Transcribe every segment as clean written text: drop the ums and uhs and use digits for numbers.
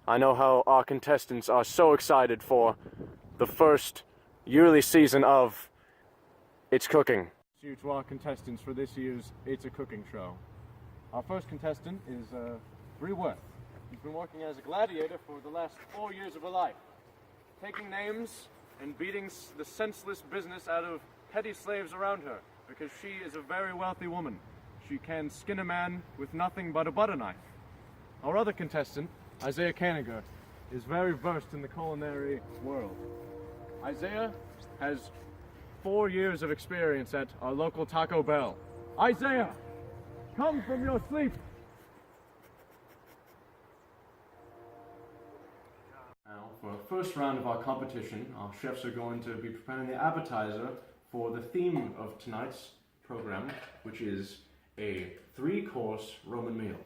I know how our contestants are so excited for the first yearly season of It's Cooking. Due to our contestants for this year's It's a Cooking show. Our first contestant is Bree Worth. She's been working as a gladiator for the last 4 years of her life, taking names and beating the senseless business out of petty slaves around her, because she is a very wealthy woman. She can skin a man with nothing but a butter knife. Our other contestant, Isaiah Kaniger, is very versed in the culinary world. Isaiah has 4 years of experience at our local Taco Bell. Isaiah, come from your sleep! Now, for the first round of our competition, our chefs are going to be preparing the appetizer for the theme of tonight's program, which is a 3-course Roman meal.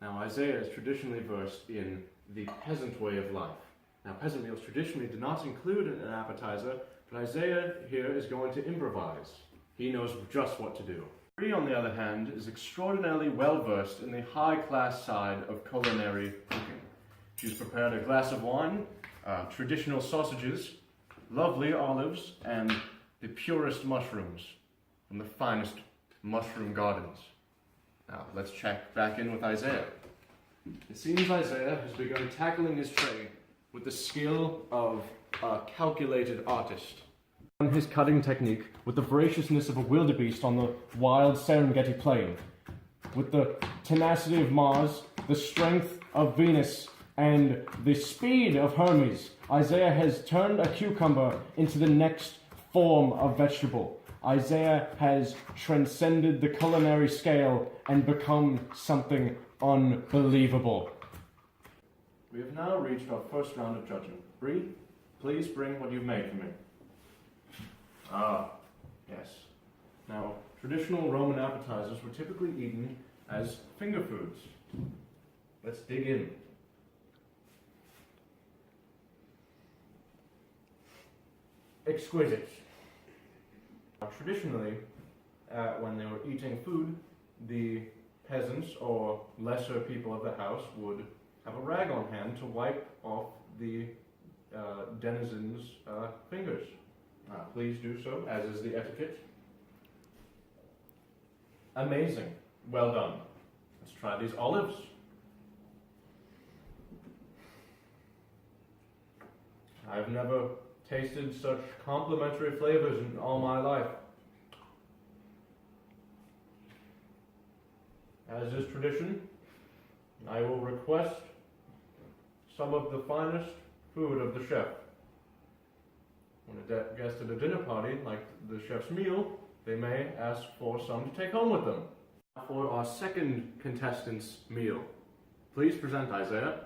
Now, Isaiah is traditionally versed in the peasant way of life. Now, peasant meals traditionally do not include an appetizer, but Isaiah here is going to improvise. He knows just what to do. Bree, on the other hand, is extraordinarily well versed in the high-class side of culinary cooking. She's prepared a glass of wine, traditional sausages, lovely olives, and the purest mushrooms from the finest mushroom gardens. Now, let's check back in with Isaiah. It seems Isaiah has begun tackling his tray with the skill of a calculated artist. His cutting technique with the voraciousness of a wildebeest on the wild Serengeti plain. With the tenacity of Mars, the strength of Venus, and the speed of Hermes, Isaiah has turned a cucumber into the next form of vegetable. Isaiah has transcended the culinary scale and become something unbelievable. We have now reached our first round of judging. Bree, please bring what you've made for me. Ah, yes. Now, traditional Roman appetizers were typically eaten as finger foods. Let's dig in. Exquisite. Traditionally, when they were eating food, the peasants or lesser people of the house would have a rag on hand to wipe off the denizens' fingers. Please do so, as is the etiquette. Amazing. Well done. Let's try these olives. I've never tasted such complementary flavors in all my life. As is tradition, I will request some of the finest food of the chef. When a guest at a dinner party likes the chef's meal, they may ask for some to take home with them. For our second contestant's meal, please present Isaiah.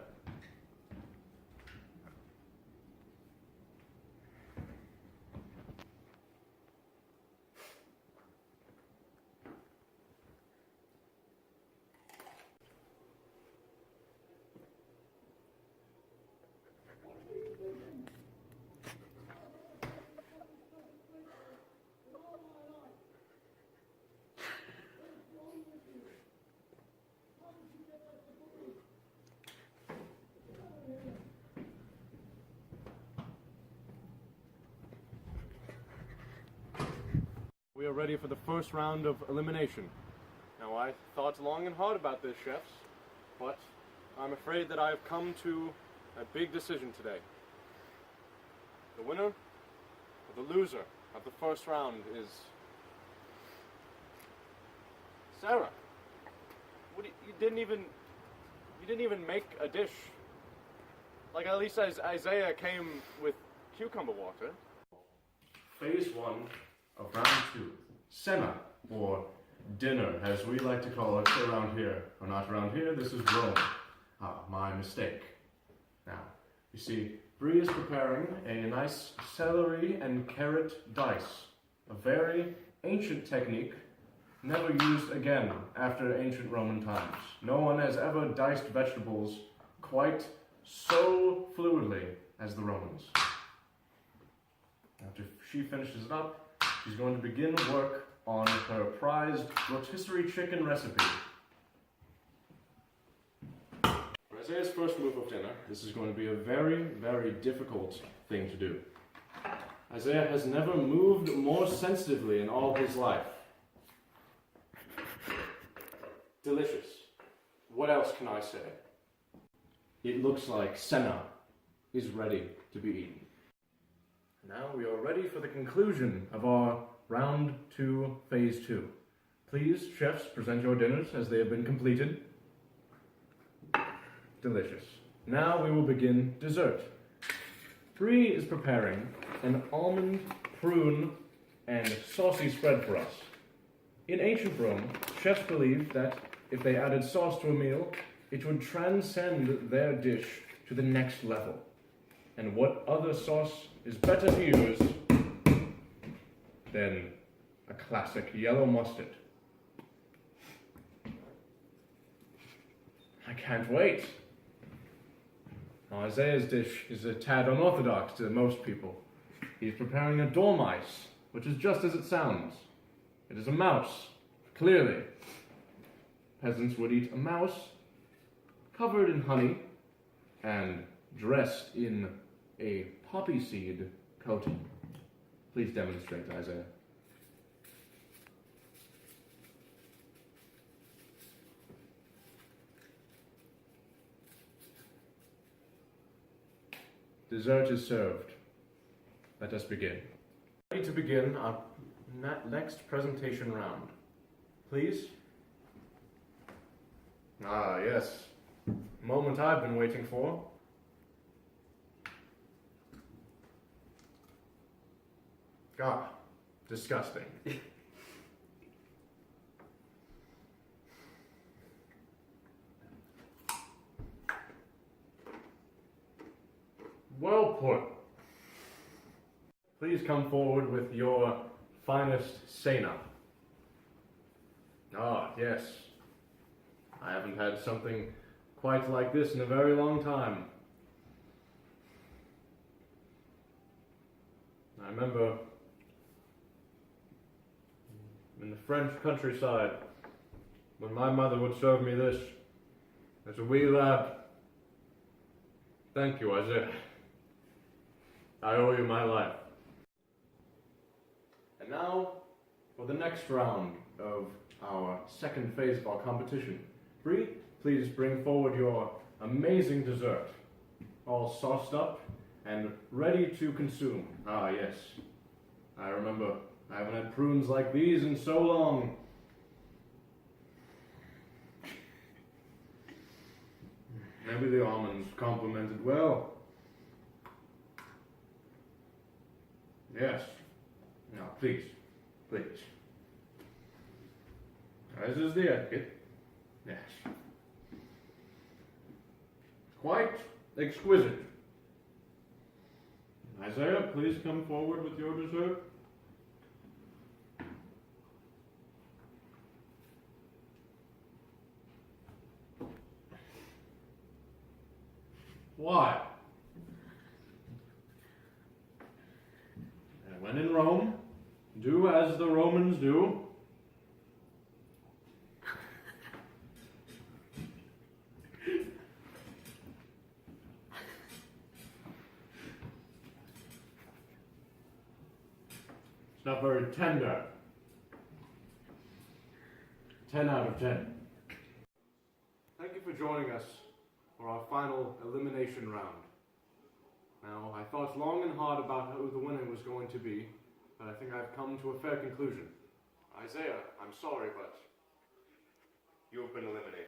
We are ready for the first round of elimination. Now, I thought long and hard about this, chefs, but I'm afraid that I have come to a big decision today. The winner or the loser of the first round is Sarah. You didn't even make a dish. Like, at least Isaiah came with cucumber water. Phase 1 of round 2, Cena, or dinner, as we like to call it around here. Or not around here, this is Rome. My mistake. Now, you see, Bree is preparing a nice celery and carrot dice. A very ancient technique, never used again after ancient Roman times. No one has ever diced vegetables quite so fluidly as the Romans. After she finishes it up, she's going to begin work on her prized rotisserie chicken recipe. Isaiah's first move of dinner, this is going to be a very, very difficult thing to do. Isaiah has never moved more sensitively in all his life. Delicious. What else can I say? It looks like Senna is ready to be eaten. Now we are ready for the conclusion of our round 2, phase 2. Please, chefs, present your dinners as they have been completed. Delicious. Now we will begin dessert. Bree is preparing an almond, prune, and saucy spread for us. In ancient Rome, chefs believed that if they added sauce to a meal, it would transcend their dish to the next level. And what other sauce is better to use than a classic yellow mustard? I can't wait. Now, Isaiah's dish is a tad unorthodox to most people. He's preparing a dormice, which is just as it sounds. It is a mouse, clearly. Peasants would eat a mouse covered in honey and dressed in a poppy seed coating. Please demonstrate, Isaiah. Dessert is served. Let us begin. Ready to begin our next presentation round. Please. Ah, yes. Moment I've been waiting for. Ah, disgusting. Well put. Please come forward with your finest cena. Ah, yes. I haven't had something quite like this in a very long time. I remember in the French countryside when my mother would serve me this as a wee lad. Thank you, Isaiah. I owe you my life. And now, for the next round of our second phase of our competition. Bree, please bring forward your amazing dessert, all sauced up and ready to consume. Ah, yes. I remember. I haven't had prunes like these in so long. Maybe the almonds complemented well. Yes. Now, please. Please. This is the etiquette. Yes. Quite exquisite. Isaiah, please come forward with your dessert. Why? And when in Rome, do as the Romans do. It's not very tender. 10 out of 10. Thank you for joining us for our final elimination round. Now, I thought long and hard about who the winner was going to be, but I think I've come to a fair conclusion. Isaiah, I'm sorry, but you have been eliminated.